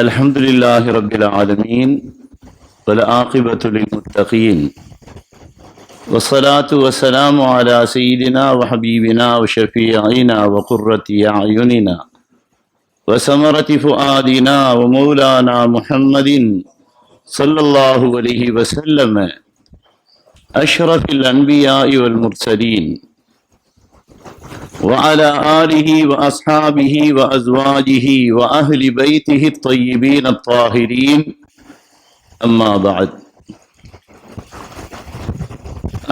الحمد لله رب العالمين والعاقبة للمتقين والصلاة والسلام على سيدنا وحبيبنا وشفيعنا وقرة أعيننا وثمرة فؤادنا ومولانا محمد صلى الله عليه وسلم أشرف الأنبياء والمرسلين وعلى آله وأصحابه وأزواجه وأهل بيته الطيبين الطاهرين أما بعد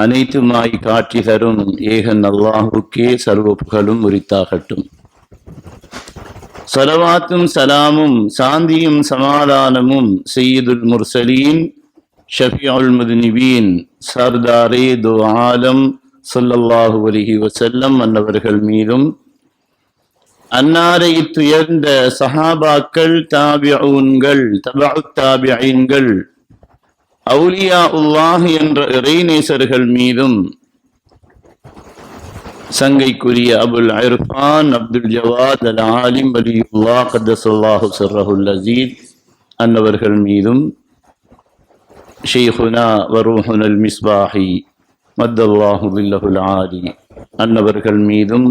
அனைத்துமாய் காட்சி தரும் ஏகன் அல்லாஹுக்கே சர்வ புகழும் உரித்தாகட்டும். ஸலவாத்தும் சலாமும் சாந்தியும் சமாதானமும் சய்யிதுல் முர்சலீன் ஷஃபியுல் முத்னிபீன் சர்தாரே து ஆலம் ஸல்லல்லாஹு அலைஹி வஸல்லம் அன்னவர்கள் மீதும், அன்னாரை துயர்ந்த சஹாபாக்கள், தாபிஊன்கள், தபஉத் தாபிஈன்கள், அவுலியா உல்லாஹ் என்ற இறைநேசர்கள் மீதும், சங்கைக்குரிய அபுல் இர்ஃபான் அப்துல் ஜவாத் அல் ஆலிம் வலியுல்லாஹ் கத்தஸல்லாஹு சிர்ரஹுல் அஸீஸ் அன்னவர்கள் மீதும், ஷைഖுனா வ ரூஹுனல் மிஸ்பாஹி மத்தல்லாஹு பில்லஹுல் ஆலி அன்னவர்கள் மீதும்,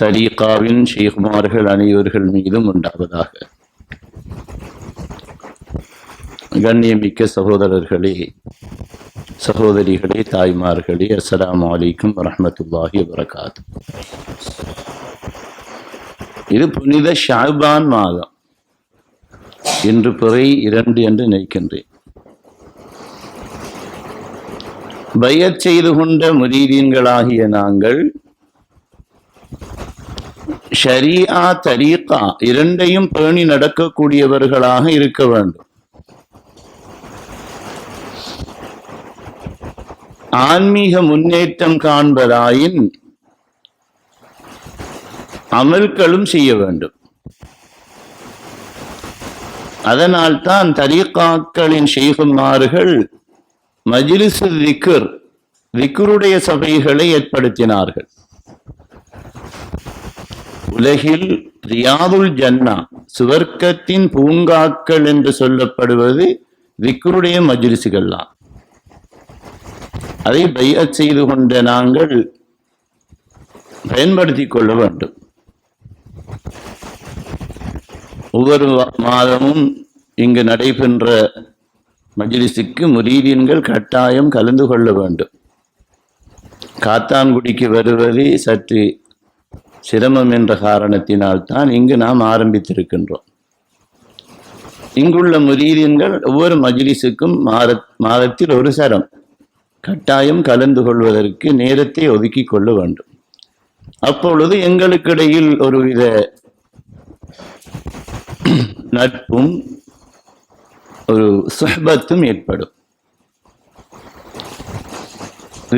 தரீகாவின் ஷேகுமார்கள் அனைவர்கள் மீதும் உண்டாவதாக. கண்ணியமிக்க சகோதரர்களே, சகோதரிகளே, தாய்மார்களே, அஸ்ஸலாமு அலைக்கும் வரஹ்மத்துல்லாஹி வபரகாத்துஹு. இது புனித ஷஅபான் மாதம். இன்று பிறை 2 என்று நினைக்கின்றேன். பையத் செய்து கொண்ட முரீதீன்களாகிய நாங்கள் ஷரீஆ தரீகா இரண்டையும் பேணி நடக்கக்கூடியவர்களாக இருக்க வேண்டும். ஆன்மீக முன்னேற்றம் காண்பதாயின் அமல்களும் செய்ய வேண்டும். அதனால்தான் தரீகாக்களின் ஷேகுமார்கள் மஜ்லிஸ் திக்ர், திக்ருடைய சபைகளை ஏற்படுத்தினார்கள். உலகில் ரியாதுல் ஜன்னா, சுவர்க்கத்தின் பூங்காக்கள் என்று சொல்லப்படுவது திக்ருடைய மஜ்லிஸ்கள் தான். அதை பைஅத் செய்து கொண்ட நாங்கள் பயன்படுத்திக் கொள்ள வேண்டும். ஒவ்வொரு மாதமும் இங்கு நடைபெற்ற மஜ்லிஸுக்கு முரீதீன்கள் கட்டாயம் கலந்து கொள்ள வேண்டும். காத்தான்குடிக்கு வருவதே சற்று சிரமம் என்ற காரணத்தினால் தான் இங்கு நாம் ஆரம்பித்திருக்கின்றோம். இங்குள்ள முரீதீன்கள் ஒவ்வொரு மஜ்லிஸுக்கும் மாதத்தில் ஒரு சரம் கட்டாயம் கலந்து கொள்வதற்கு நேரத்தை ஒதுக்கி கொள்ள வேண்டும். அப்பொழுது எங்களுக்கிடையில் ஒருவித நட்பும் ஒரு சுஹ்பத்தும் ஏற்படும்.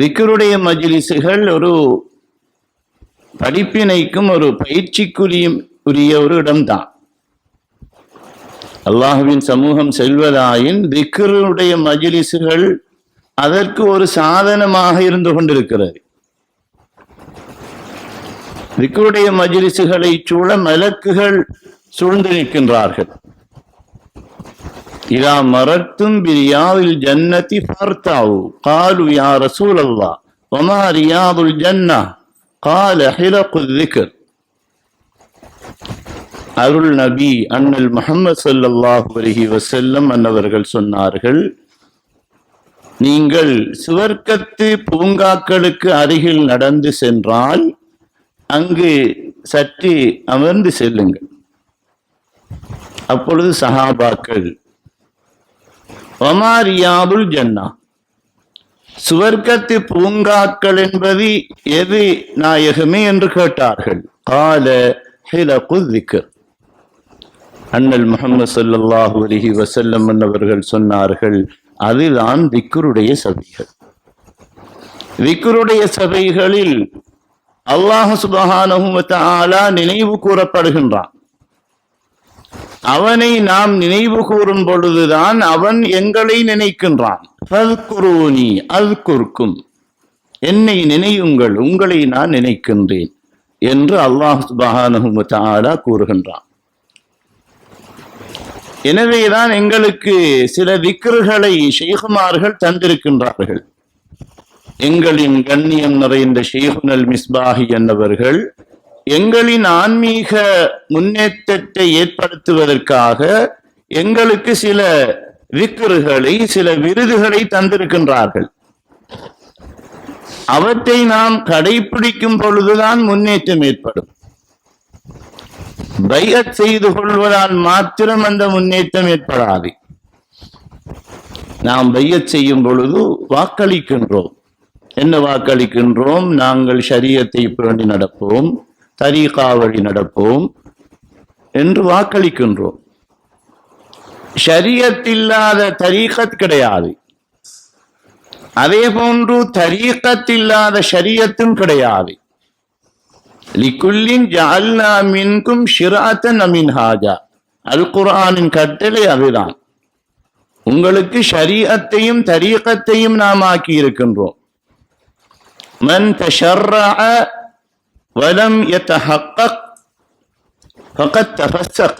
திக்ருடைய மஜ்லிஸுகள் ஒரு படிப்பினைக்கும் ஒரு பயிற்சிக்குரிய ஒரு இடம்தான். அல்லாஹுவின் சமூகம் செல்வதாயின் திக்ருடைய மஜ்லிஸுகள் அதற்கு ஒரு சாதனமாக இருந்து கொண்டிருக்கிறது. திக்ருடைய மஜ்லிஸுகளை சூழ மலக்குகள் சூழ்ந்து நிற்கின்றார்கள். இதா மரத்தும் பிரியாதில் ஜன்னதி ஃபர்தாவு காலு யா ரசூலல்லாஹ் வமா ரியாதுல் ஜன்னா கால ஹிலகுல் திக்ர். அருள் நபி அண்ணல் முஹம்மது ஸல்லல்லாஹு அலைஹி வஸல்லம் அன்னவர்கள் சொன்னார்கள், நீங்கள் சுவர்க்கத்து பூங்காக்களுக்கு அருகில் நடந்து சென்றால் அங்கு சற்று அமர்ந்து செல்லுங்கள். அப்பொழுது சஹாபாக்கள், வமா ரியாதுல் ஜன்னா, சுவர்க்கத்து பூங்காக்கள் என்பது எது நாயகமே என்று கேட்டார்கள். கால ஹிலகுல் திக்ர். அண்ணல் முஹம்மது ஸல்லல்லாஹு அலைஹி வஸல்லம் அவர்கள் சொன்னார்கள், அதுதான் திக்ருடைய சபைகள். திக்ருடைய சபைகளில் அல்லாஹ் சுப்ஹானஹு வ தஆலா நினைவு கூறப்படுகின்றான். அவனை நாம் நினைவு கூறும் பொழுதுதான் அவன் எங்களை நினைக்கின்றான். ஃபத்குரூனி அஸ்குர்கும், என்னை நினையுங்கள், உங்களை நான் நினைக்கின்றேன் என்று அல்லாஹ் சுப்ஹானஹு வ தஆலா கூறுகின்றான். எனவேதான் எங்களுக்கு சில திக்ருகளை ஷைகுமார்கள் தந்திருக்கின்றார்கள். எங்களின் கண்ணியம் நிறைந்த ஷேகுனல் மிஸ்பாஹி என்பவர்கள் எங்களின் ஆன்மீக முன்னேற்றத்தை ஏற்படுத்துவதற்காக எங்களுக்கு சில விக்ருகளை, சில விருதுகளை தந்திருக்கின்றார்கள். அவற்றை நாம் கடைபிடிக்கும் பொழுதுதான் முன்னேற்றம் ஏற்படும். பைஅத் செய்து கொள்வதால் மாத்திரம் அந்த முன்னேற்றம் ஏற்படாது. நாம் பைஅத் செய்யும் பொழுது வாக்களிக்கின்றோம். என்ன வாக்களிக்கின்றோம்? நாங்கள் ஷரியத்தை பேணி நடப்போம், தரீகா வழி நடப்போம் என்று வாக்களிக்கின்றோம். ஷரியத் இல்லாத தரீகத் கிடையாது. அதே போன்று தரீகத் இல்லாத ஷரியத்தும் கிடையாது. லிகுல்லின் ஜஅல்னா மின்கும் ஷிராஅத்தன் வ மின்ஹாஜா. அல் குர்ஆனின் கட்டளை அதுதான். உங்களுக்கு ஷரீஅத்தையும் தரீகத்தையும் நாம் ஆக்கி இருக்கின்றோம். மன் தஷர்ரஅ வலம் யதஹக்கக் ஃபகத் தஃபஸ்ஸக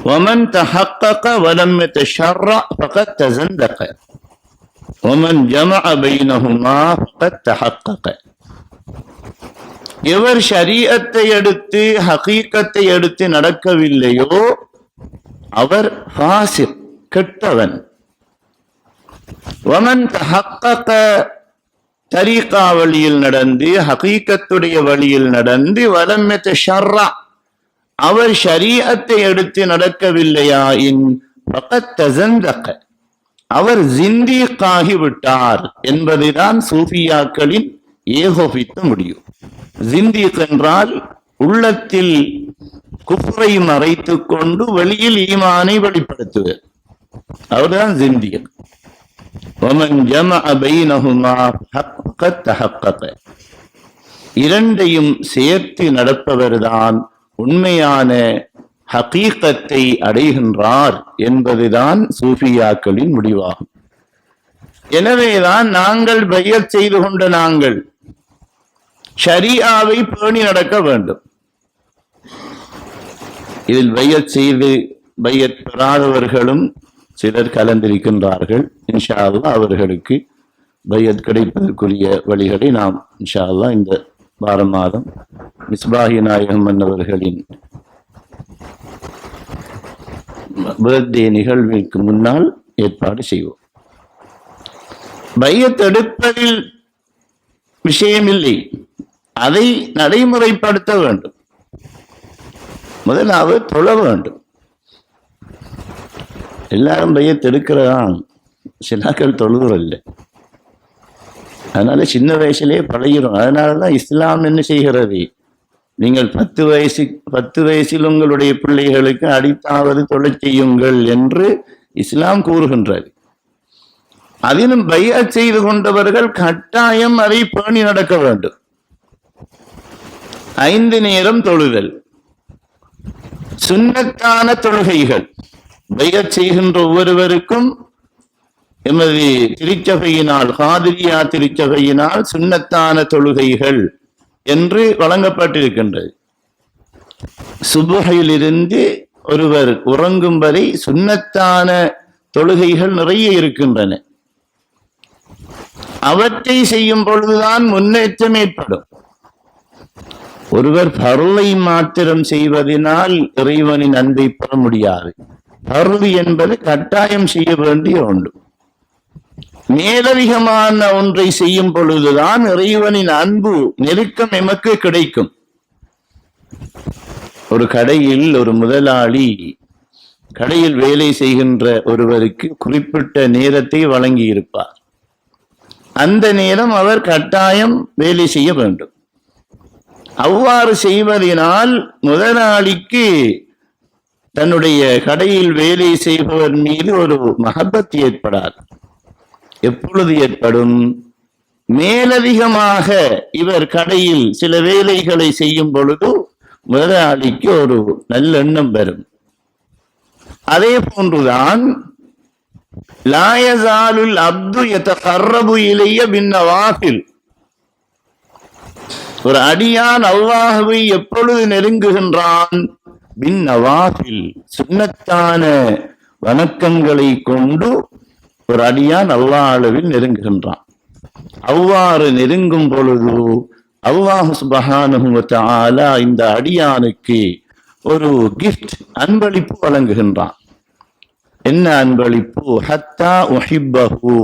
வமன் தஹக்கக வலம் யதஷர்ரஅ ஃபகத் தஸந்தக வமன் ஜமஅ பைனஹுமா ஃபகத் தஹக்கக. எவர் ஷரீஅத்தை எடுத்து ஹகீகத்தை எடுத்து நடக்கவில்லையோ அவர் ஃபாசிக், கெட்டவன். வமன் தஹக்கக, தரீகா வழியில் நடந்து ஹகீகத்துடைய வழியில் நடந்து, வலம் யதஷர்ரஅ, அவர் ஷரீஅத்தை எடுத்து நடக்கவில்லையா இன் ஃபகத் தஸந்தக, அவர் ஜிந்தீகாகி விட்டார் என்பதுதான் சூஃபியாக்களின் ஏகோபித்த முடியும். ஜிந்தீக் என்றால் உள்ளத்தில் குஃப்ரை மறைத்துக் கொண்டு வெளியில் ஈமானை வெளிப்படுத்துவர், அவர்தான் ஜிந்தீக். வமன் ஜமஅ பைனஹுமா ஃபகத் தஹக்கக, இரண்டையும் சேர்த்து நடப்பவர்தான் உண்மையான ஹகீகத்தை அடைகின்றார் என்பதுதான் சூஃபியாக்களின் முடிவாகும். எனவேதான் நாங்கள் பைஅத் செய்து கொண்ட நாங்கள் ஷரீஆவை பேணி நடக்க வேண்டும். இதில் பைஅத் செய்து பைஅத் பெறாதவர்களும் சிலர் கலந்திருக்கின்றார்கள். இன்ஷா அல்லாஹ் அவர்களுக்கு பைஅத் கிடைப்பதற்குரிய வழிகளை நாம் இன்ஷா அல்லாஹ் இந்த வார மாதம் மிஸ்பாஹி நாயகம் என்பவர்களின் பர்த்டே நிகழ்விற்கு முன்னால் ஏற்பாடு செய்வோம். பைஅத் எடுப்பதில் விஷயமில்லை, அதை நடைமுறைப்படுத்த வேண்டும். முதலாவது தொழ வேண்டும். எல்லாரும் பைஅத் எடுக்கிறதான், சிலாக்கள் தொழுகிறல்ல. அதனால சின்ன வயசுலேயே பழகிறோம். அதனாலதான் இஸ்லாம் என்ன செய்கிறது, நீங்கள் 10 வயசில் உங்களுடைய பிள்ளைகளுக்கு அடித்தாவது தொழச் செய்யுங்கள் என்று இஸ்லாம் கூறுகின்றது. அதிலும் பைஅத் செய்து கொண்டவர்கள் கட்டாயம் அதை பேணி நடக்க வேண்டும். 5 நேரம் தொழுதல், சுன்னத்தான தொழுகைகள். பைஅத் செய்கின்ற ஒவ்வொருவருக்கும் எமது திருச்சபையினால், காதிரியா திருச்சபையினால் சுன்னத்தான தொழுகைகள் என்று வழங்கப்பட்டிருக்கின்றது. சுபஹிலிருந்து ஒருவர் உறங்கும் வரை சுன்னத்தான தொழுகைகள் நிறைய இருக்கின்றன. அவற்றை செய்யும் பொழுதுதான் முன்னேற்றம் ஏற்படும். ஒருவர் பர்லை மாத்திரம் செய்வதனால் இறைவனின் அன்பை பெற முடியாது. பர்லு என்பது கட்டாயம் செய்ய வேண்டிய ஒன்று. மேலதிகமான ஒன்றை செய்யும் பொழுதுதான் இறைவனின் அன்பு நெருக்கம் எமக்கு கிடைக்கும். ஒரு கடையில் ஒரு முதலாளி கடையில் வேலை செய்கின்ற ஒருவருக்கு குறிப்பிட்ட நேரத்தை வழங்கி இருப்பார். அந்த நேரம் அவர் கட்டாயம் வேலை செய்ய வேண்டும். அவ்வாறு செய்வதனால் முதலாளிக்கு தன்னுடைய கடையில் வேலை செய்பவர் மீது ஒரு மஹப்பத் ஏற்படாது. எப்பொழுது ஏற்படும்? மேலதிகமாக இவர் கடையில் சில வேலைகளை செய்யும் பொழுது முதலாளிக்கு ஒரு நல்லெண்ணம் வரும். அதே போன்றுதான் லா யஸாலுல் அப்து யதகர்ரபு இலைய பின்னவாஃபில், ஒரு அடியான் அல்லாஹ்வை எப்பொழுது நெருங்குகின்றான்? பின் நவாஃபில், சுன்னத்தான வணக்கங்களை கொண்டு ஒரு அடியான் அல்லாஹ் அளவில் நெருங்குகின்றான். அவ்வாறு நெருங்கும் பொழுது அல்லாஹ் சுப்ஹானஹு வ தஆலா இந்த அடியானுக்கு ஒரு கிஃப்ட், அன்பளிப்பு வழங்குகின்றான். என்ன அன்பளிப்பு? ஹத்தா உஹிப்பஹு,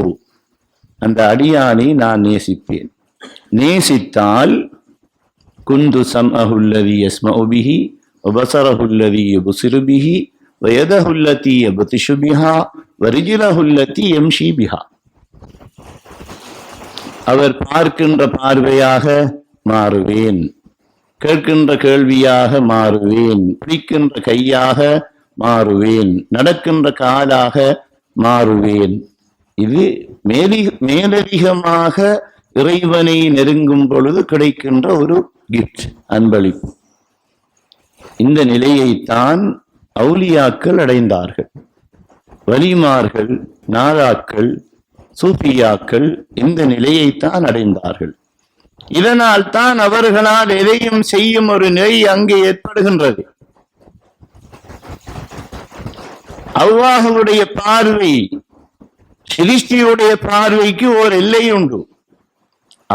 அந்த அடியானை நான் நேசிப்பேன். நேசித்தால் குந்து சம்அஹு அல்லதி யஸ்மஉ பிஹி வ பஸரஹு அல்லதி யுப்ஸிரு பிஹி வ யதஹு அல்லதி யப்திஷு பிஹா வ ரிஜ்லஹு அல்லதி யம்ஷி பிஹா. அவர் பார்க்கின்ற பார்வையாக மாறுவேன், கேட்கின்ற கேள்வியாக மாறுவேன், பிடிக்கின்ற கையாக மாறுவேன், நடக்கின்ற காலாக மாறுவேன். இது மேலதிகமாக இறைவனை நெருங்கும் பொழுது கிடைக்கின்ற ஒரு கிஃப்ட், அன்பளிப்பு. இந்த நிலையைத்தான் அவுலியாக்கள் அடைந்தார்கள். வலிமார்கள், நாதாக்கள், சூஃபியாக்கள் இந்த நிலையைத்தான் அடைந்தார்கள். இதனால் தான் அவர்களால் எதையும் செய்யும் ஒரு நிலை அங்கே ஏற்படுகின்றது. அல்லாஹ்வுடைய பார்வை, சிருஷ்டியுடைய பார்வைக்கு ஓர் எல்லை உண்டு.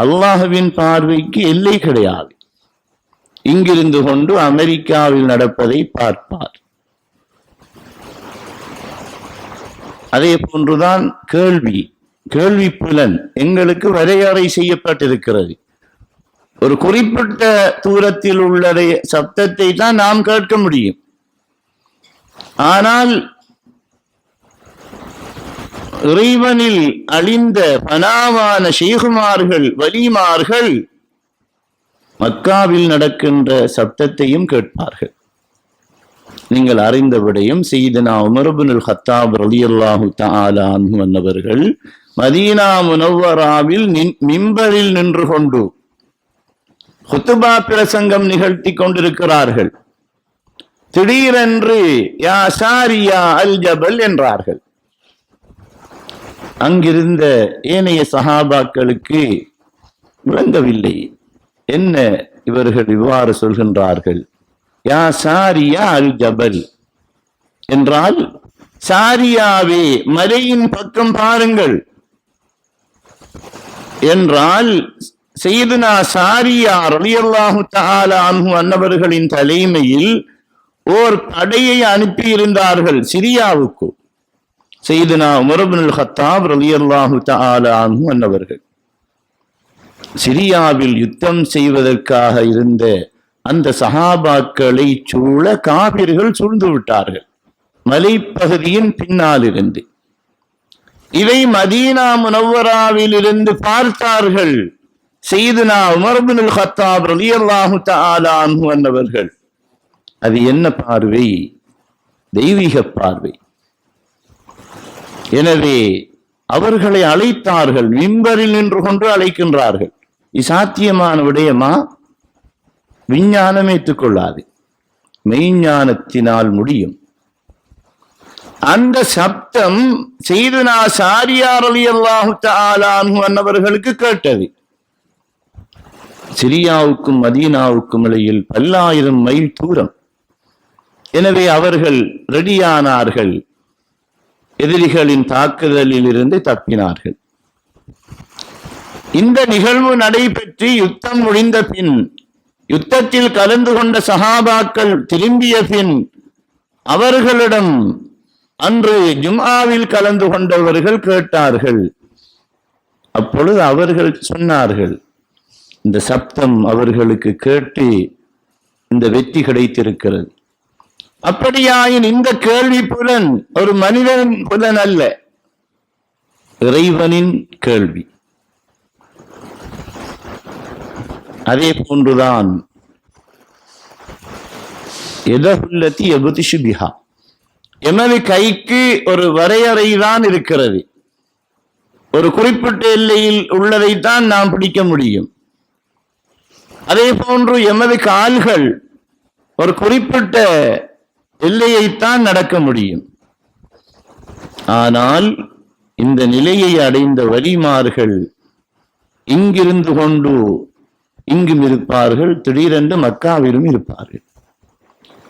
அல்லாஹ்வின் பார்வைக்கு எல்லை கிடையாது. இங்கிருந்து கொண்டு அமெரிக்காவில் நடப்பதை பார்ப்பார். அதே போன்றுதான் கேள்வி புலன் எங்களுக்கு வரையறை செய்யப்பட்டிருக்கிறது. ஒரு குறிப்பிட்ட தூரத்தில் உள்ள சப்தத்தை தான் நாம் கேட்க முடியும். ஆனால் இறைவனில் அழிந்த பனாவான ஷேகுமார்கள், வலிமார்கள் மக்காவில் நடக்கின்ற சப்தத்தையும் கேட்பார்கள். நீங்கள் அறிந்த விடயம், சையதுனா உமர் இப்னுல் கத்தாப் ரலியல்லாஹு தஆலா அன்ஹு அன்னவர்கள் மதீனா முனவ்வராவில் மிம்பரில் நின்று கொண்டு குத்துபா பிரசங்கம் நிகழ்த்தி கொண்டிருக்கிறார்கள். திடீரென்று யா சாரியா அல் ஜபல் என்றார்கள். அங்கிருந்த ஏனைய சஹாபாக்களுக்கு விளங்கவில்லை, என்ன இவர்கள் இவ்வாறு சொல்கின்றார்கள். யா சாரியா அல் ஜபல் என்றால், சாரியாவே மலையின் பக்கம் பாருங்கள் என்றால், சையதுனா சாரியா ரலியல்லாஹு தஆலா அன்ஹு அன்னவர்களின் தலைமையில் ஓர் படையை அனுப்பி இருந்தார்கள் சிரியாவுக்கு. சையதுனா உமர் இப்னுல் கத்தாப் ரலியல்லாஹு தஆலா அன்ஹு அன்னவர்கள் சிரியாவில் யுத்தம் செய்வதற்காக இருந்த அந்த சஹாபாக்களை சூழ காபிர்கள் சூழ்ந்து விட்டார்கள், மலைப்பகுதியின் பின்னால் இருந்து. இதை மதீனா முனவ்வராவில் இருந்து பார்த்தார்கள் சையதுனா உமர் இப்னுல் கத்தாப் ரலியல்லாஹு தஆலா அன்ஹு அன்னவர்கள். அது என்ன பார்வை? தெய்வீக பார்வை. எனவே அவர்களை அழைத்தார்கள், மிம்பரில் நின்று கொண்டு அழைக்கின்றார்கள். இது சாத்தியமான விடயமா? விஞ்ஞானம் ஏற்றுக்கொள்ளாது, மெய்ஞானத்தினால் முடியும். அந்த சப்தம் சையதுனா சாரியா ரலியல்லாஹு தஆலா அன்ஹு அன்னவர்களுக்கு கேட்டது. சிரியாவுக்கும் மதீனாவுக்கும் இடையில் பல்லாயிரம் மைல் தூரம். எனவே அவர்கள் ரெடியானார்கள், எதிரிகளின் தாக்குதலில் இருந்து தப்பினார்கள். இந்த நிகழ்வு நடைபெற்று யுத்தம் முடிந்த பின், யுத்தத்தில் கலந்து கொண்ட சஹாபாக்கள் திரும்பிய பின் அவர்களிடம் அன்று ஜும்ஆவில் கலந்து கொண்டவர்கள் கேட்டார்கள். அப்பொழுது அவர்கள் சொன்னார்கள், இந்த சப்தம் அவர்களுக்கு கேட்டு இந்த வெற்றி கிடைத்திருக்கிறது. அப்படியாயின் இந்த கேள்வி புலன் ஒரு மனிதன் புலன் அல்ல, இறைவனின் கேள்வி. அதே போன்றுதான் எதஹுல்லதி யப்திஷு பிஹா, எமது கைக்கு ஒரு வரையறை தான் இருக்கிறது. ஒரு குறிப்பிட்ட எல்லையில் உள்ளதைத்தான் நாம் பிடிக்க முடியும். அதே போன்று எமது கால்கள் ஒரு குறிப்பிட்ட எல்லையைத்தான் நடக்க முடியும். ஆனால் இந்த நிலையை அடைந்த வலிமார்கள் இங்கிருந்து கொண்டு இங்கும் இருப்பார்கள், திடீரென்று மக்காவிலும் இருப்பார்கள்.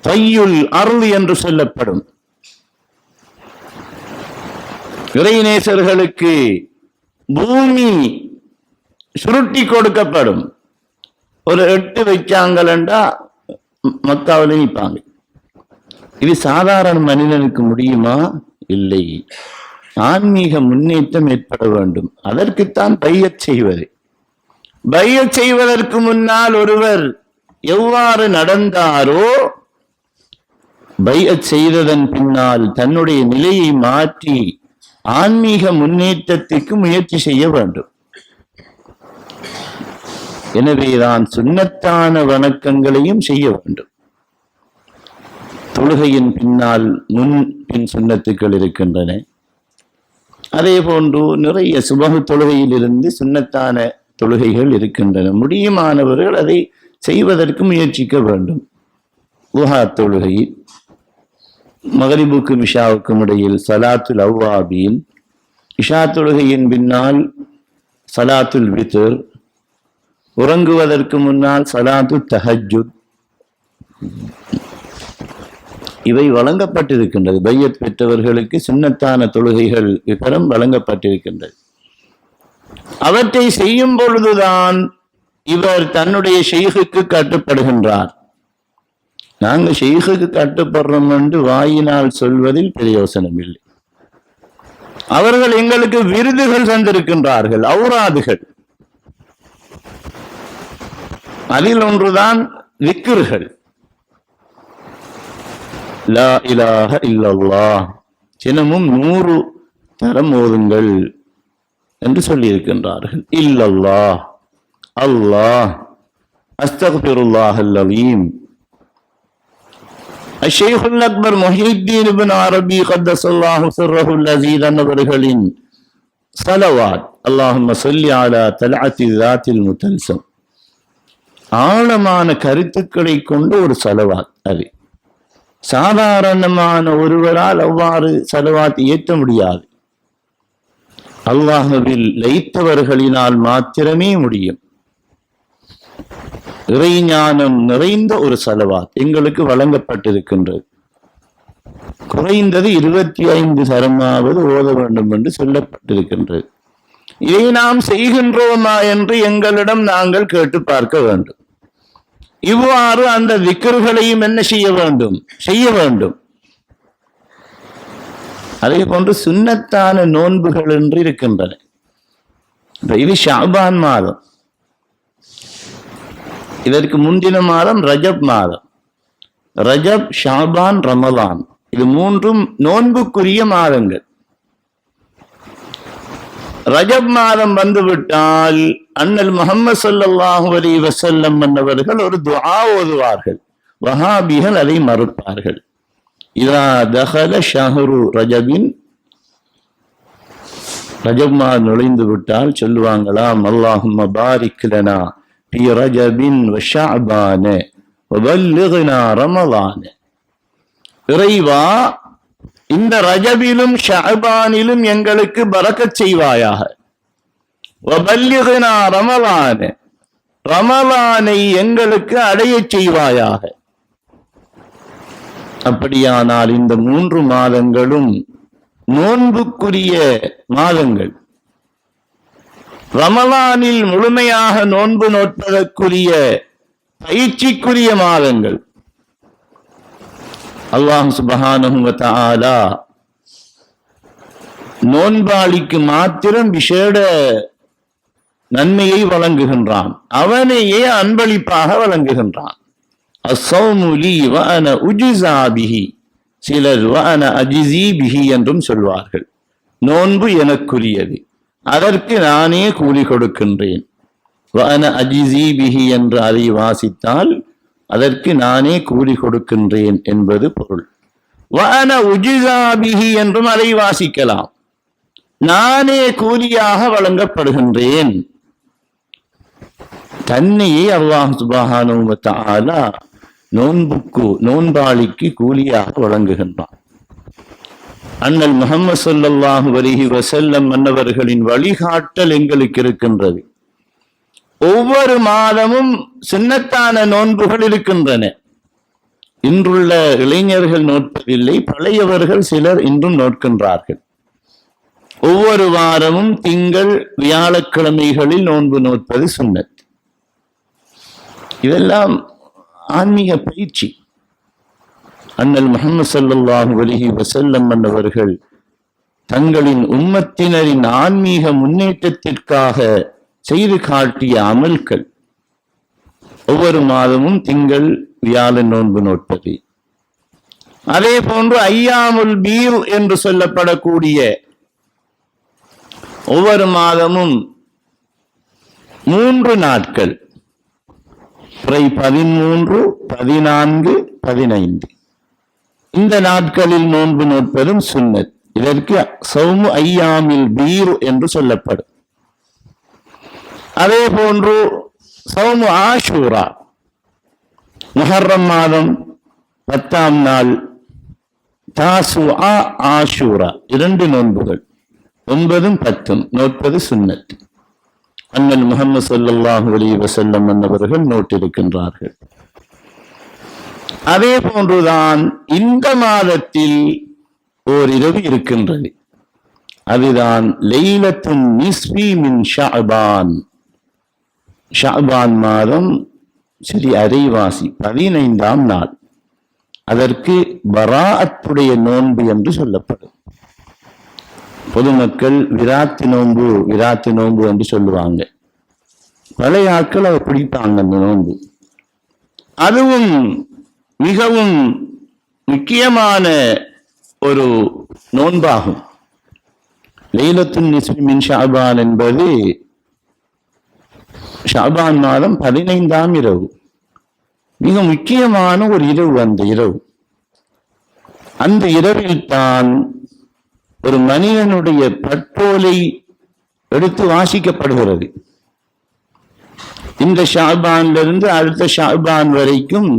தையுல் அருள் என்று சொல்லப்படும். இறைநேசர்களுக்கு பூமி சுருட்டி கொடுக்கப்படும். ஒரு 8 வைச்சாங்களா மக்காவில் நிற்பாங்க. இது சாதாரண மனிதனுக்கு முடியுமா? இல்லை. ஆன்மீக முன்னேற்றம் ஏற்பட வேண்டும். அதற்குத்தான் பையத் செய்வது. பையத் செய்வதற்கு முன்னால் ஒருவர் எவ்வாறு நடந்தாரோ, பையத் செய்ததன் பின்னால் தன்னுடைய நிலையை மாற்றி ஆன்மீக முன்னேற்றத்திற்கு முயற்சி செய்ய வேண்டும். எனவேதான் சுன்னத்தான வணக்கங்களையும் செய்ய வேண்டும். தொழுகையின் பின்னால் முன் பின் சுன்னத்துக்கள் இருக்கின்றன. அதே போன்று நிறைய சுபஹ் தொழுகையிலிருந்து சுன்னத்தான தொழுகைகள் இருக்கின்றன. முடியுமானவர்கள் அதை செய்வதற்கு முயற்சிக்க வேண்டும். லுஹா தொழுகை, மகரிபுக்கும் இஷாவுக்கும் இடையில் சலாத்துல் அவ்வாபீன், இஷா தொழுகையின் பின்னால் சலாத்துல் வித்ர், உறங்குவதற்கு முன்னால் சலாத்து தஹஜ்ஜுத், இவை வழங்கப்பட்டிருக்கின்றது. பையத் பெற்றவர்களுக்கு சுன்னத்தான தொழுகைகள் விவரம் வழங்கப்பட்டிருக்கின்றது. அவற்றை செய்யும் பொழுதுதான் இவர் தன்னுடைய ஷெய்குக்கு கட்டுப்படுகின்றார். நாங்கள் ஷெய்குக்கு கட்டுப்படுறோம் என்று வாயினால் சொல்வதில் பிரயோசனம் இல்லை. அவர்கள் எங்களுக்கு விருதுகள் தந்திருக்கின்றார்கள், ஔராதுகள். அதில் ஒன்றுதான் விக்ர்கள். லா இலாஹ இல்லல்லாஹ் தினமும் 100 தரம் ஓதுங்கள் என்று சொல்லி இருக்கின்றார்கள். இல்லல்லாஹ், அல்லாஹ், அஸ்தக்ஃபிருல்லாஹல் அலீம். அஷ்ஷைகுல் அக்பர் முஹியுத்தீன் இப்னு அரபி கத்தஸல்லாஹு சிர்ரஹுல் அஸீஸ் அவர்களின் ஸலவாத், அல்லாஹும்ம ஸல்லி அலா தல்அத்தி ஸாத்தில் முத்தல்ஸம், ஆழமான கருத்துக்களை கொண்டு ஒரு ஸலவாத். அது சாதாரணமான ஒருவரால் அவ்வாறு ஸலவாத் ஏற்ற முடியாது. அல்லாஹ்வில் லயித்தவர்களினால் மாத்திரமே முடியும். இறைஞானம் நிறைந்த ஒரு ஸலவாத் எங்களுக்கு வழங்கப்பட்டிருக்கின்றது. குறைந்தது 25 தரமாவது ஓத வேண்டும் என்று சொல்லப்பட்டிருக்கின்றது. இதை நாம் செய்கின்றோமா என்று எங்களிடம் நாங்கள் கேட்டு பார்க்க வேண்டும். இவ்வாறு அந்த விக்ர்களையும் என்ன செய்ய வேண்டும்? செய்ய வேண்டும். அதே போன்று சுன்னத்தான நோன்புகள் என்று இருக்கின்றன. இது ஷாபான் மாதம், இதற்கு முந்தின மாதம் ரஜப் மாதம். ரஜப், ஷாபான், ரமலான், இது 3 நோன்புக்குரிய மாதங்கள். ரஜப் மாதம் வந்துவிட்டால் அண்ணல் முஹம்மது ஸல்லல்லாஹு அலைஹி வஸல்லம் என்பவர்கள் ஒரு துஆ ஓதுவார்கள். வஹாபிகள் அதை மறுப்பார்கள். இதா தஹல ஷஹ்ரு ரஜபின், ரஜப் மாதம் நுழைந்து விட்டால் சொல்லுவாங்களாம், அல்லாஹும்ம பாரிக் லனா ஃபீ ரஜபின் வ ஷஅபான வ பல்லிக்னா ரமலான. இறைவா, இந்த ரஜபிலும் ஷஅபானிலும் எங்களுக்கு பரக்கத் செய்வாயாக. வ பல்லிக்னா ரமலான, ரமலானை எங்களுக்கு அடையச் செய்வாயாக. அப்படியானால் இந்த 3 மாதங்களும் நோன்புக்குரிய மாதங்கள். ரமலானில் முழுமையாக நோன்பு நோட்பதற்குரிய பயிற்சிக்குரிய மாதங்கள். அல்லாஹ் சுப்ஹானஹு வ தஆலா நோன்பாளிக்கு மாத்திரம் விசேட நன்மையை வழங்குகின்றான். அவனையே அன்பளிப்பாக வழங்குகின்றான். அஸ்ஸௌமு லீ வ அன உஜ்ஸா பிஹி, சிலர் வ அன அஜ்ஸீ பிஹி என்றும் சொல்வார்கள். நோன்பு எனக்குரியது, அதற்கு நானே கூலி கொடுக்கின்றேன். வ அன அஜ்ஸீ பிஹி என்று அதை வாசித்தால் அதற்கு நானே கூலி கொடுக்கின்றேன் என்பது பொருள். வ அன உஜ்ஸா பிஹி என்றும் அதை வாசிக்கலாம், நானே கூலியாக வழங்கப்படுகின்றேன். தன்னையே அல்லாஹ் சுப்ஹானஹு வ தஆலா நோன்பாளிக்கு கூலியாக வழங்குகின்றான். அண்ணல் முஹம்மது ஸல்லல்லாஹு அலைஹி வஸல்லம் மன்னவர்களின் வழிகாட்டல் எங்களுக்கு இருக்கின்றது. ஒவ்வொரு மாதமும் சுன்னத்தான நோன்புகள் இருக்கின்றன. இன்றுள்ள இளைஞர்கள் நோட்பதில்லை, பழையவர்கள் சிலர் இன்றும் நோட்கின்றார்கள். ஒவ்வொரு வாரமும் திங்கள் வியாழக்கிழமைகளில் நோன்பு நோட்பது சுன்னத். இதெல்லாம் ஆன்மீக பயிற்சி. அண்ணல் முஹம்மது ஸல்லல்லாஹு அலைஹி வஸல்லம் அவர்கள் தங்களின் உம்மத்தினரின் ஆன்மீக முன்னேற்றத்திற்காக செய்து காட்டிய அமல்கள். ஒவ்வொரு மாதமும் திங்கள் வியாழன் நோன்பு நோட்பது, அதே போன்று ஐயாமுல் பீர் என்று சொல்லப்படக்கூடிய ஒவ்வொரு மாதமும் 3 நாட்கள் 13, 14, 15 இந்த நாட்களில் நோன்பு நோட்பதும் சுன்னத். இதற்கு சௌமு ஐயாமில் பீர் என்று சொல்லப்படும். அதே போன்று சௌமு ஆஷூரா, முஹர்ரம் மாதம் 10ஆம் நாள் தாசுஆ ஆஷூரா, 2 நோன்புகள் 9, 10 நோட்பது சுன்னத். அண்ணல் முஹம்மது ஸல்லல்லாஹு அலைஹி வஸல்லம் அவர்கள் நோட்டிருக்கின்றார்கள். அதே போன்றுதான் இந்த மாதத்தில் ஓரிரவு இருக்கின்றது. அதுதான் லைலத்துன் நிஸ்பி மின் ஷஅபான். ஷஅபான் மாதம் சரி அரைவாசி 15ஆம் நாள். அதற்கு பராஅத்துடைய நோன்பு என்று சொல்லப்படும். பொதுமக்கள் விராத்தி நோன்பு என்று சொல்லுவாங்க. பழைய ஆட்கள் அதை பிடிப்பாங்க அந்த நோன்பு. அதுவும் மிகவும் முக்கியமான ஒரு நோன்பாகும். லைலத்துன் நிஸ்பி மின் ஷஅபான் என்பது ஷஅபான் மாதம் 15ஆம் இரவு. மிக முக்கியமான ஒரு இரவு அந்த இரவு. அந்த இரவில் தான் ஒரு மனிதனுடைய பட்டோலை எடுத்து வாசிக்கப்படுகிறது. இந்த ஷஅபானிலிருந்து அடுத்த ஷஅபான் வரைக்கும்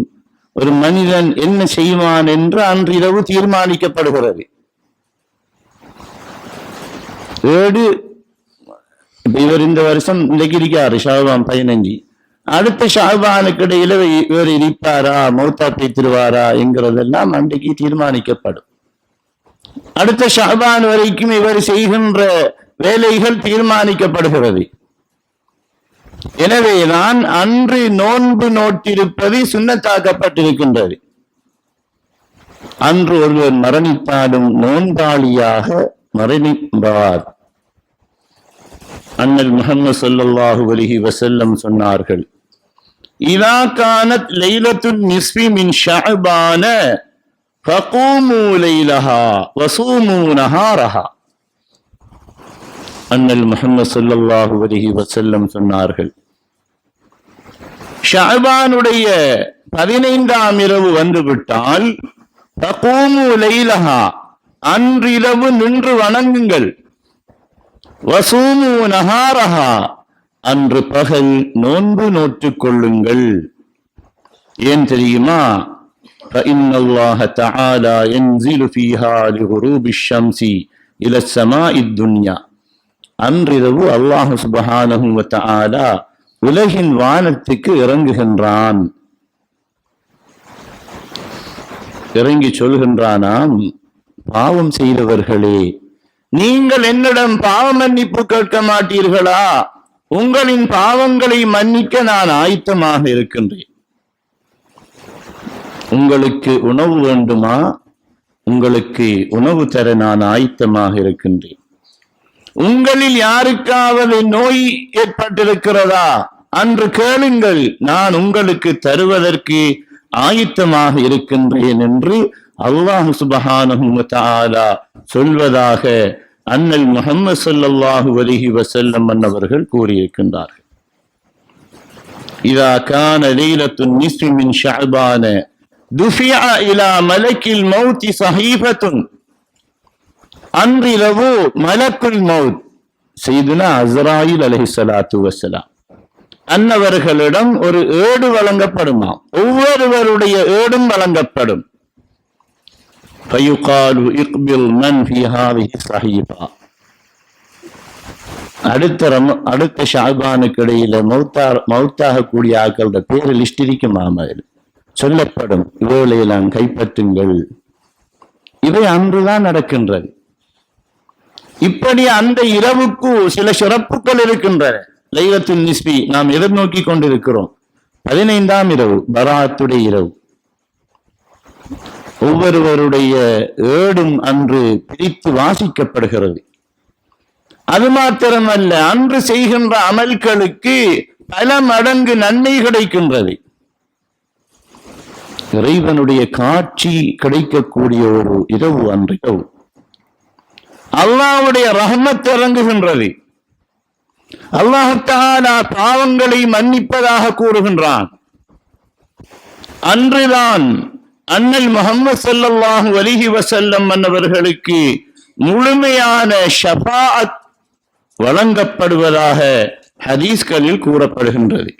ஒரு மனிதன் என்ன செய்வான் என்று அன்று இரவு தீர்மானிக்கப்படுகிறது. இவர் இந்த வருஷம் இன்றைக்கு இருக்காரு ஷஅபான் 15. அடுத்த ஷஅபானுக்கு இடையில இவர் இருப்பாரா, மௌத்தா பேத்திருவாரா என்கிறதெல்லாம் அன்றைக்கு தீர்மானிக்கப்படும். அடுத்த ஷஅபான் வரைக்கும் இவர் செய்கின்ற வேலைகள் தீர்மானிக்கப்படுகிறது. எனவேதான் அன்று நோன்பு நோட்டிருப்பது சுன்னத்தாக்கப்பட்டிருக்கின்றது. அன்று ஒருவர் மரணித்தாலும் நோன்பாளியாக மரணிப்பார். அண்ணல் முஹம்மது ஸல்லல்லாஹு அலைஹி வஸல்லம் சொன்னார்கள், இதா கானத் லைலத்துன் நிஸ்பி மின் ஷஅபான ஃபகூமு லைலஹா வஸூமு நஹாரஹா. அண்ணல் முஹம்மது ஸல்லல்லாஹு அலைஹி வஸல்லம் சொன்னார்கள், ஷஅபானுடைய 15ஆம் இரவு வந்துவிட்டால் ஃபகூமு லைலஹா, அன்றிரவு நின்று வணங்குங்கள். வஸூமு நஹாரஹா, அன்று பகல் நோன்பு நோற்றுக் கொள்ளுங்கள். ஏன் தெரியுமா? فإن الله تعالى ينزل فيها لغروب الشمس إلى السماء الدنيا. அன்றிரவு அல்லாஹ் சுப்ஹானஹு வ தஆலா உலகின் வானத்துக்கு இறங்குகின்றான். இறங்கி சொல்கின்றானாம், பாவம் செய்தவர்களே, நீங்கள் என்னிடம் பாவ மன்னிப்பு கேட்க மாட்டீர்களா? உங்களின் பாவங்களை மன்னிக்க நான் ஆயத்தமாக இருக்கின்றேன். உங்களுக்கு உணவு வேண்டுமா? உங்களுக்கு உணவு தர நான் ஆயத்தமாக இருக்கின்றேன். உங்களில் யாருக்காவது நோய் ஏற்பட்டிருக்கிறதா? அன்று கேளுங்கள், நான் உங்களுக்கு தருவதற்கு ஆயத்தமாக இருக்கின்றேன் என்று அல்லாஹ் சுப்ஹானஹு வ தஆலா சொல்வதாக அண்ணல் முஹம்மது ஸல்லல்லாஹு அலைஹி வஸல்லம் அவர்கள் கூறியிருக்கின்றார்கள். இதா கான லைலத்துன் நிஸ்ஃபி மின் ஷஅபான துஃபிஅ இலா மலக்கில் மௌத் ஸஹீஃபத்துன். அன்றிரவு மலக்குல் மௌத் சையதுனா அஸ்ராயில் அலைஹிஸ்ஸலாத்து வஸ்ஸலாம் அன்னவர்களிடம் ஒரு ஏடு வழங்கப்படுமாம். ஒவ்வொருவருடைய ஏடும் வழங்கப்படும். ஃபயுகாலு இக்பில் மன் ஃபீ ஹாதிஹி ஸஹீஃபா. அடுத்த ஷஅபானுக்கு இடையில மௌத்தாக கூடிய ஆக்களோட பேர் லிஸ்ட் இருக்குமாம். அதில் சொல்லப்படும், இவைகளையெல்லாம் கைப்பற்றுங்கள். இவை அன்றுதான் நடக்கின்றது. இப்படி அந்த இரவுக்கு சில சிறப்புகள் இருக்கின்றன. லைலத்துல் நிஸ்பி நாம் எதிர்நோக்கி கொண்டிருக்கிறோம். 15ஆம் இரவு, பராத்துடைய இரவு. ஒவ்வொருவருடைய ஏடும் அன்று பிரித்து வாசிக்கப்படுகிறது. அது மாத்திரமல்ல, அன்று செய்கின்ற அமல்களுக்கு பல மடங்கு நன்மை கிடைக்கின்றது. இறைவனுடைய காட்சி கிடைக்கக்கூடிய ஒரு இரவு அன்று இரவு. அல்லாஹ்வுடைய ரஹ்மத் இறங்குகின்றது. அல்லாஹ் தஆலா பாவங்களை மன்னிப்பதாக கூறுகின்றான். அன்றுதான் அண்ணல் முஹம்மது ஸல்லல்லாஹு அலைஹி வஸல்லம் அவர்களுக்கு முழுமையான ஷஃபாஅத் வழங்கப்படுவதாக ஹதீஸ்களில் கூறப்படுகின்றது.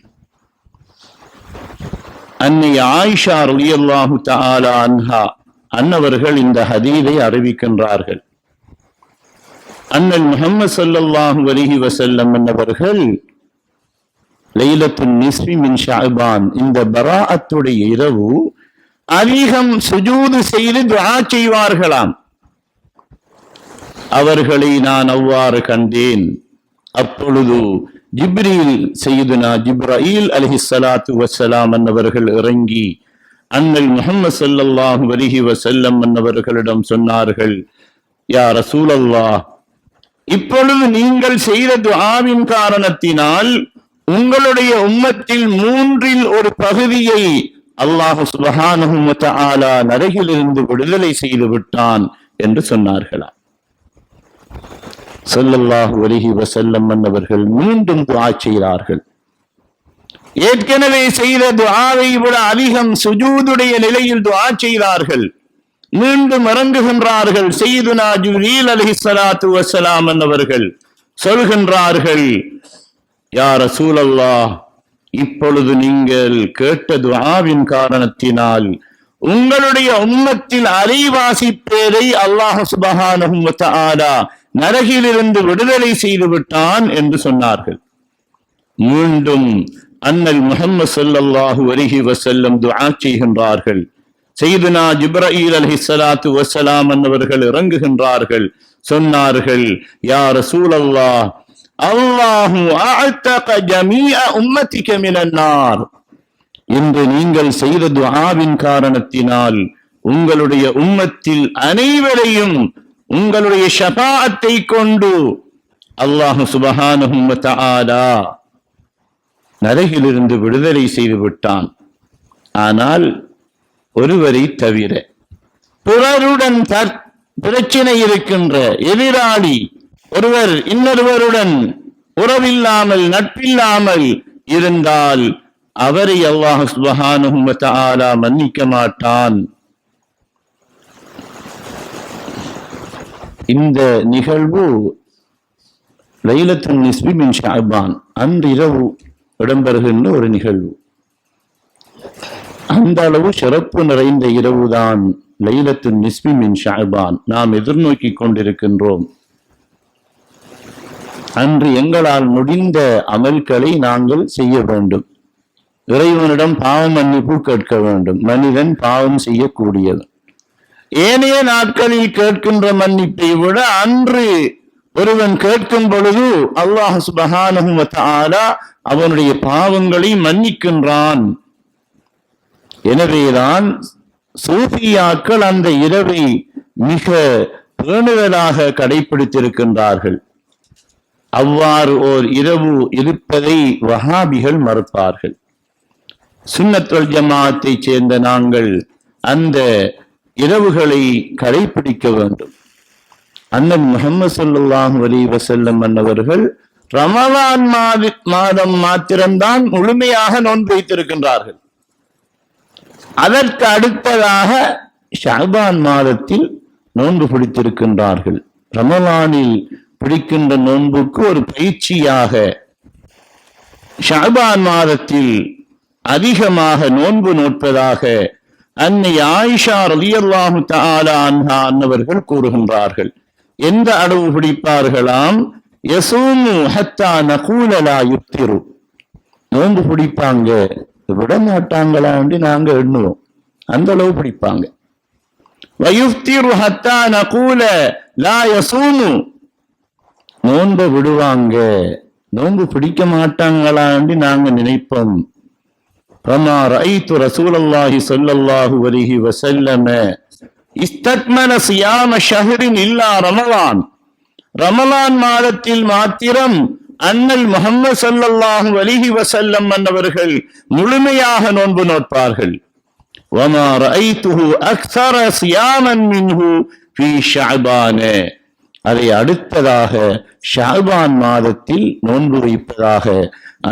அன்னை ஆயிஷா ரலியல்லாஹு தஆலா அன்ஹா அன்னவர்கள் இந்த ஹதீஸை அறிவிக்கின்றார்கள். அண்ணல் முஹம்மது ஸல்லல்லாஹு அலைஹி வஸல்லம் அன்னவர்கள் லைலத்துன் நிஸ்பி மின் ஷஅபான், இந்த பராஅத்துடைய இரவு அதிகம் சுஜூது செய்து துஆ செய்வார்களாம். அவர்களை நான் அவ்வாறு கண்டேன். அப்பொழுது ஜிப்ரீல், சையதுனா ஜிப்ராயில் அலைஹிஸ்ஸலாத்து வஸ்ஸலாம் அன்னவர்கள் இறங்கி அண்ணல் முஹம்மது ஸல்லல்லாஹு அலைஹி வஸல்லம் அன்னவர்களிடம் சொன்னார்கள், யா ரசூலல்லாஹ், இப்பொழுது நீங்கள் செய்த துஆவின் காரணத்தினால் உங்களுடைய உம்மத்தில் 3இல் ஒரு பகுதியை அல்லாஹ் சுப்ஹானஹு வ தஆலா நரகிலிருந்து விடுதலை செய்து விட்டான் என்று சொன்னார்களாம். ஸல்லல்லாஹு அலைஹி வஸல்லம் அவர்கள் மீண்டும் துஆ செய்கிறார்கள். ஏற்கனவே செய்த துஆவை விட அதிகம் சுஜூதுடைய நிலையில் துஆ செய்கிறார்கள். மீண்டும் இறங்குகின்றார்கள். சய்யிதுனா ஜிப்ரீல் அலைஹிஸ்ஸலாத்து வஸ்ஸலாம் அவர்கள் சொல்கின்றார்கள், யா ரசூலல்லாஹ், இப்பொழுது நீங்கள் கேட்ட துஆவின் காரணத்தினால் உங்களுடைய உம்மத்தில் அரைவாசி பேரை அல்லாஹ் சுப்ஹானஹு வ தஆலா நரகிலிருந்து விடுதலை செய்து விட்டான் என்று சொன்னார்கள். மீண்டும் அண்ணல் முஹம்மது ஸல்லல்லாஹு அலைஹி வஸல்லம் துஆ செய்கின்றார்கள். சய்யிதுனா ஜிப்ராயில் அலைஹிஸ்ஸலாத்து வஸ்ஸலாம் அவர்கள் இறங்குகின்றார்கள். சொன்னார்கள், யா ரசூலல்லாஹ், அல்லாஹு அஅதக ஜமீஅ உம்மத்திக மினன் நார். இன்று நீங்கள் செய்த துஆவின் காரணத்தினால் உங்களுடைய உம்மத்தில் அனைவரையும் உங்களுடைய ஷஃபாஅத்தை கொண்டு அல்லாஹ் சுப்ஹானஹு வ தஆலா நரகிலிருந்து விடுதலை செய்து விட்டான். ஆனால் ஒருவரை தவிர, பிறருடன் பிரச்சனை இருக்கின்ற எதிராளி ஒருவர் இன்னொருவருடன் உறவில்லாமல் நட்பில்லாமல் இருந்தால் அவரை அல்லாஹ் சுப்ஹானஹு வ தஆலா மன்னிக்க மாட்டான். இந்த நிகழ்வு லைலத்துன் நிஸ்பி மின் ஷஅபான் அன்று இரவு இடம்பெறுகின்ற ஒரு நிகழ்வு. அந்த அளவு சிறப்பு நிறைந்த இரவுதான் லைலத்துன் நிஸ்பி மின் ஷஅபான் நாம் எதிர்நோக்கி கொண்டிருக்கின்றோம். அன்று எங்களால் முடிந்த அமல்களை நாங்கள் செய்ய வேண்டும். இறைவனிடம் பாவ மன்னிப்பு கேட்க வேண்டும். மனிதன் பாவம் செய்யக்கூடியது. ஏனைய நாட்களில் கேட்கின்ற மன்னிப்பை விட அன்று ஒருவன் கேட்கும் பொழுது அல்லாஹ் சுப்ஹானஹு வ தஆலா அவனுடைய பாவங்களை மன்னிக்கின்றான். எனவேதான் சூஃபியாக்கள் அந்த இரவை மிக பேணுதலாக கடைபிடித்திருக்கின்றார்கள். அவ்வாறு ஓர் இரவு இருப்பதை வஹாபிகள் மறுப்பார்கள். சுன்னத் வல் ஜமாஅத்தை சேர்ந்த நாங்கள் அந்த இரவுகளை கடைபிடிக்க வேண்டும். அண்ணன் முஹம்மது ஸல்லல்லாஹு அலைஹி வஸல்லம் அவர்கள் ரமலான் மாதம் மாத்திரம்தான் முழுமையாக நோன்பு வைத்திருக்கின்றார்கள். அதற்கு அடுத்ததாக ஷஅபான் மாதத்தில் நோன்பு பிடித்திருக்கின்றார்கள். ரமலானில் பிடிக்கின்ற நோன்புக்கு ஒரு பயிற்சியாக ஷஅபான் மாதத்தில் அதிகமாக நோன்பு நோட்பதாக அன்னை ஆயிஷா ரலியல்லாஹு தஆலா அன்ஹா அன்னவர்கள் கூறுகின்றார்கள். எந்த அளவு பிடிப்பார்களாம்? யஸூமு ஹத்தா நகூல லா யுஃப்திரு, நோன்பு பிடிப்பாங்க விட மாட்டாங்களான்னு நாங்க எண்ணுவோம். அந்த அளவு பிடிப்பாங்க. நோன்பை விடுவாங்க, நோன்பு பிடிக்க மாட்டாங்களான்னு நாங்க நினைப்போம். فما رأيت رسول الله صلى الله عليه وسلم استكمل صيام شهر إلا رمضان. ரமலான் மாதத்தில் மாத்திரம் அண்ணல் முஹம்மது ஸல்லல்லாஹு அலைஹி வஸல்லம் அவர்கள் முழுமையாக நோன்பு நோட்பார்கள். وما رأيته أكثر صياما منه في شعبان. அதை அடுத்ததாக ஷஅபான் மாதத்தில் நோன்பு வைப்பதாக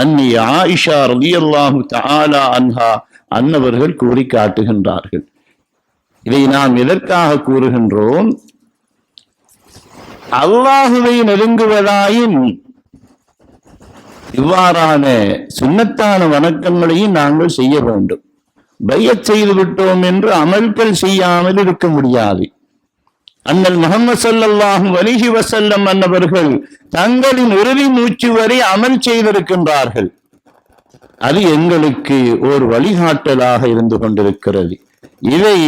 அன்னி ஆயிஷா ரலியல்லாஹு தஆலா அன்ஹா அன்னவர்கள் கூறி காட்டுகின்றார்கள். இதை நாம் எதற்காக கூறுகின்றோம்? அல்லாஹுவை நெருங்குவதாயின் இவ்வாறான சுன்னத்தான வணக்கங்களையும் நாங்கள் செய்ய வேண்டும். பையத் செய்து விட்டோம் என்று அமல்கள் செய்யாமல் இருக்க முடியாது. அண்ணல் முஹம்மது ஸல்லல்லாஹு அலைஹி வஸல்லம் அன்னவர்கள் தங்களின் இறுதி மூச்சு வரை அமல் செய்திருக்கின்றார்கள். அது எங்களுக்கு ஒரு வழிகாட்டலாக இருந்து கொண்டிருக்கிறது. இதை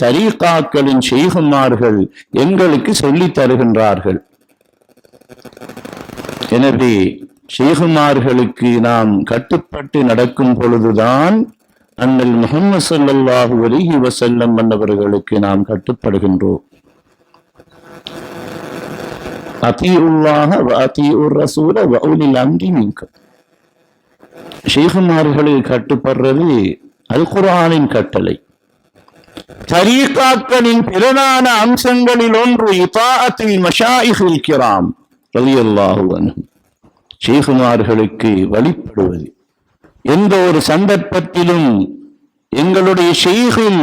தரீகாக்களின் ஷைகுமார்கள் எங்களுக்கு சொல்லித் தருகின்றார்கள். எனவே ஷைகுமார்களுக்கு நாம் கட்டுப்பட்டு நடக்கும் பொழுதுதான் அண்ணல் முஹம்மது ஸல்லல்லாஹு அலைஹி வஸல்லம் அன்னவர்களுக்கு நாம் கட்டுப்படுகின்றோம். அத்தீஉல்லாஹ வ அத்தீஉர் ரசூல வ உலில் அம்ரி மின்கும். ஷைகுமார்களுக்கு கட்டுப்படுறது அல் குர்ஆனின் கட்டளை. தரீகாக்களின் பிரதான அம்சங்களில் ஒன்று இதாஅத்துல் மஷாயிஹில் கிராம் ரலியல்லாஹு அன்ஹும். ஷைகுமார்களுக்கு வழிபடுவது. எந்த ஒரு சந்தர்ப்பத்திலும் எங்களுடைய ஷைகில்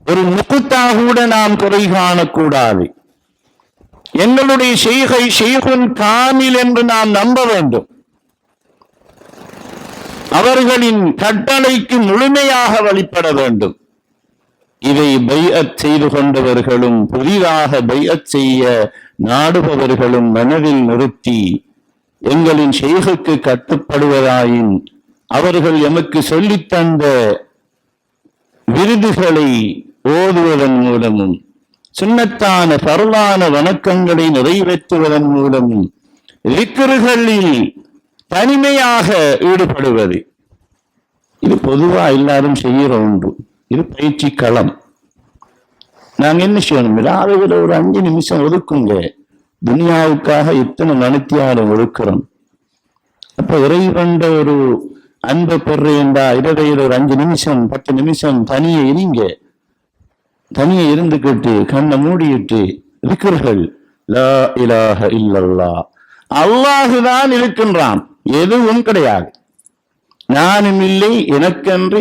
ஒரு நுக்தா கூட நாம் குறை காணக்கூடாது. எங்களுடைய ஷைகை ஷைகுன் காமில் என்று நாம் நம்ப வேண்டும். அவர்களின் கட்டளைக்கு முழுமையாக வழிபட வேண்டும். இதை பைஅத் செய்து கொண்டவர்களும் புதிதாக பைஅத் செய்ய நாடுபவர்களும் மனதில் நிறுத்தி எங்களின் ஷைகுக்கு கட்டுப்படுவதாயின் அவர்கள் எமக்கு சொல்லித்தந்த விருதுகளை ஓதுவதன் மூலமும் சுன்னத்தான பரலான வணக்கங்களை நிறைவேற்றுவதன் மூலமும் திக்ருகளில் தனிமையாக ஈடுபடுவது. இது பொதுவா எல்லாரும் செய்கிற ஒன்று. இது பயிற்சி களம். நாங்க என்ன செய்யணும்? ராவில ஒரு 5 நிமிஷம் ஒதுக்குங்க. துனியாவுக்காக இத்தனை மணித்தியாலும் ஒதுக்குறோம். அப்ப இறைவண்ட ஒரு அன்பை பெறேண்டா இரவையில் ஒரு 5 நிமிஷம் 10 நிமிஷம் தனியே இருங்க. தனியே இருந்துக்கிட்டு கண்ணை மூடிட்டு இருக்கிறர்கள். லா இலாஹ இல்லல்லாஹ், அல்லாஹுதான் இருக்கின்றான், எதுவும் கிடையாது, நானும் இல்லை, எனக்கென்று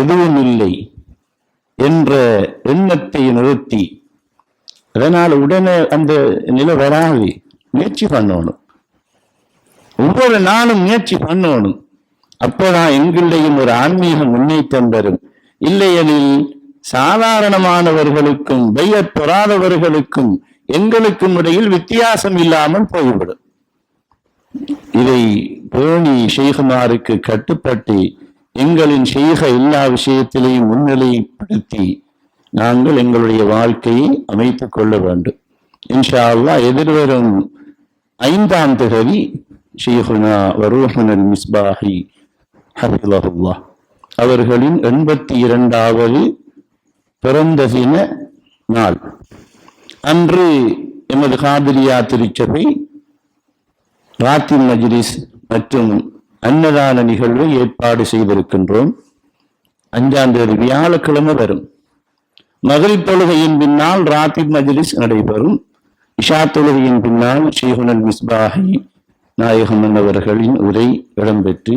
எதுவும் இல்லை என்ற எண்ணத்தை நிறுத்தி, அதனால் உடனே அந்த நிலை வராது. முயற்சி பண்ணணும், ஒவ்வொரு நாளும் முயற்சி பண்ணணும். அப்போதான் எங்களுடையும் ஒரு ஆன்மீக முன்னேற்றம் பெறும். இல்லையெனில் சாதாரணமானவர்களுக்கும் பையத் பெறாதவர்களுக்கும் எங்களுக்கும் இடையில் வித்தியாசம் இல்லாமல் போய்விடும். இதை பேணி ஷைகுமாருக்கு கட்டுப்பட்டு எங்களின் ஷைக எல்லா விஷயத்திலையும் முன்னிலைப்படுத்தி நாங்கள் எங்களுடைய வாழ்க்கையை அமைத்துக் கொள்ள வேண்டும். இன்ஷா அல்லாஹ் எதிர்வரும் 5ஆம் தேதி ஷைகுனா வரூஹுனல் மிஸ்பாஹி ஹஃபிலஹுல்லாஹ் அவர்களின் 82வது பிறந்த தின நாள் அன்று எமது காதிரியா திருச்சபை ராத்திப் மஜ்லிஸ் மற்றும் அன்னதான நிகழ்வை ஏற்பாடு செய்திருக்கின்றோம். 5ஆம் தேதி வியாழக்கிழமை வரும். மக்ரிப் தொழுகையின் பின்னால் ராத்திப் மஜ்லிஸ் நடைபெறும். இஷா தொழுகையின் பின்னால் ஷைகுனல் மிஸ்பாஹி நாயகம் அவர்களின் உரை இடம்பெற்று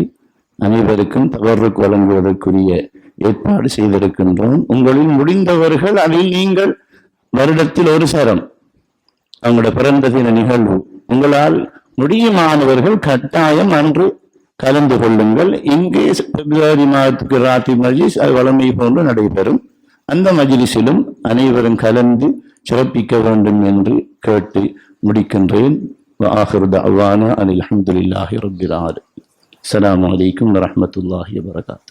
அனைவருக்கும் தவறுக்கு வழங்குவதற்குரிய ஏற்பாடு செய்திருக்கின்றோம். உங்களில் முடிந்தவர்கள் அதில் நீங்கள் வருடத்தில் ஒரு சரம் அவங்களோட பிறந்த தின நிகழ்வு உங்களால் முடியுமானவர்கள் கட்டாயம் அன்று கலந்து கொள்ளுங்கள். இங்கே பிப்ரவரி மாதத்துக்கு ராத்திப் மஜ்லிஸ் அது வழமை போன்று நடைபெறும். அந்த மஜ்லிஸிலும் அனைவரும் கலந்து சிறப்பிக்க வேண்டும் என்று கேட்டு முடிக்கின்றேன். وآخر دعوانا أن الحمد لله رب العالمين. السلام عليكم ورحمة الله وبركاته.